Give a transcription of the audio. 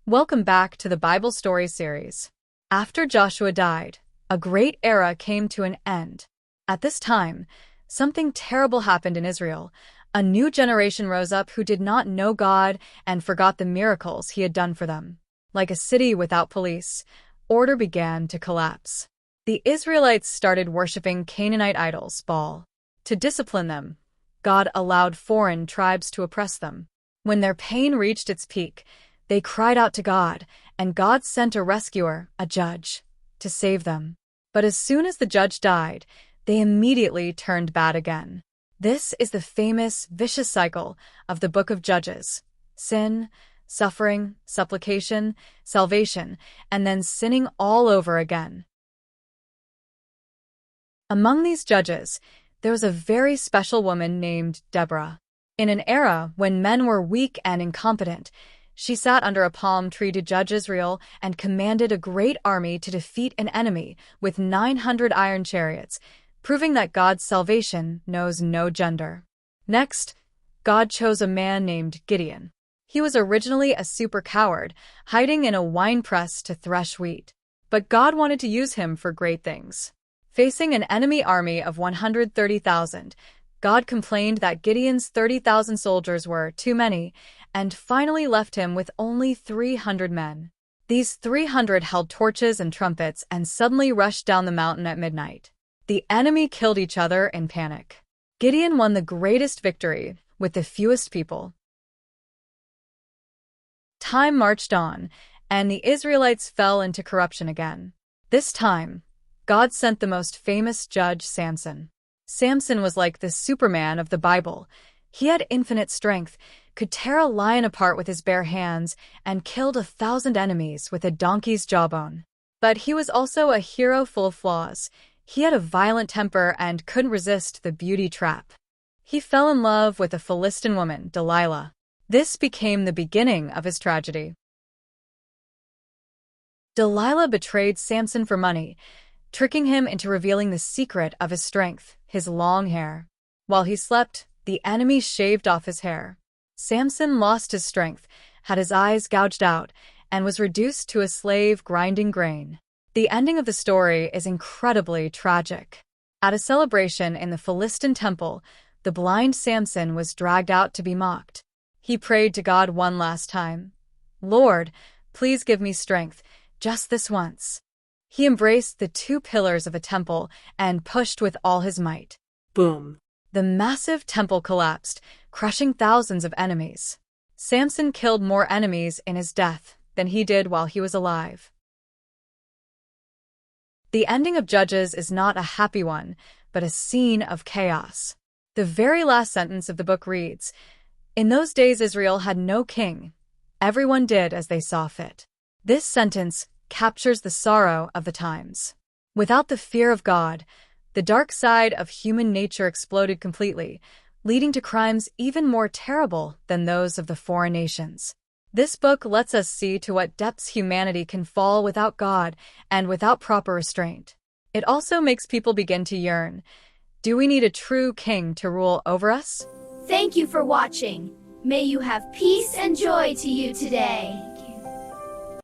Welcome back to the Bible Story series. After Joshua died, a great era came to an end. At this time, something terrible happened in Israel. A new generation rose up who did not know God and forgot the miracles he had done for them. Like a city without police, order began to collapse. The Israelites started worshiping Canaanite idols, Baal. To discipline them, God allowed foreign tribes to oppress them. When their pain reached its peak, they cried out to God, and God sent a rescuer, a judge, to save them. But as soon as the judge died, they immediately turned bad again. This is the famous, vicious cycle of the book of Judges: sin, suffering, supplication, salvation, and then sinning all over again. Among these judges, there was a very special woman named Deborah. In an era when men were weak and incompetent, she sat under a palm tree to judge Israel and commanded a great army to defeat an enemy with 900 iron chariots, proving that God's salvation knows no gender. Next, God chose a man named Gideon. He was originally a super coward, hiding in a wine press to thresh wheat. But God wanted to use him for great things. Facing an enemy army of 130,000, God complained that Gideon's 30,000 soldiers were too many, and finally left him with only 300 men. These 300 held torches and trumpets and suddenly rushed down the mountain at midnight. The enemy killed each other in panic. Gideon won the greatest victory with the fewest people. Time marched on, and the Israelites fell into corruption again. This time, God sent the most famous judge, Samson. Samson was like the Superman of the Bible. He had infinite strength, could tear a lion apart with his bare hands, and killed 1,000 enemies with a donkey's jawbone. But he was also a hero full of flaws. He had a violent temper and couldn't resist the beauty trap. He fell in love with a Philistine woman, Delilah. This became the beginning of his tragedy. Delilah betrayed Samson for money, tricking him into revealing the secret of his strength, his long hair. While he slept, the enemy shaved off his hair. Samson lost his strength, had his eyes gouged out, and was reduced to a slave grinding grain. The ending of the story is incredibly tragic. At a celebration in the Philistine temple, the blind Samson was dragged out to be mocked. He prayed to God one last time. "Lord, please give me strength, just this once." He embraced the 2 pillars of a temple and pushed with all his might. Boom! The massive temple collapsed, crushing thousands of enemies. Samson killed more enemies in his death than he did while he was alive. The ending of Judges is not a happy one, but a scene of chaos. The very last sentence of the book reads, "In those days Israel had no king. Everyone did as they saw fit." This sentence captures the sorrow of the times. Without the fear of God, the dark side of human nature exploded completely, leading to crimes even more terrible than those of the foreign nations. This book lets us see to what depths humanity can fall without God and without proper restraint. It also makes people begin to yearn. Do we need a true king to rule over us? Thank you for watching. May you have peace and joy to you today.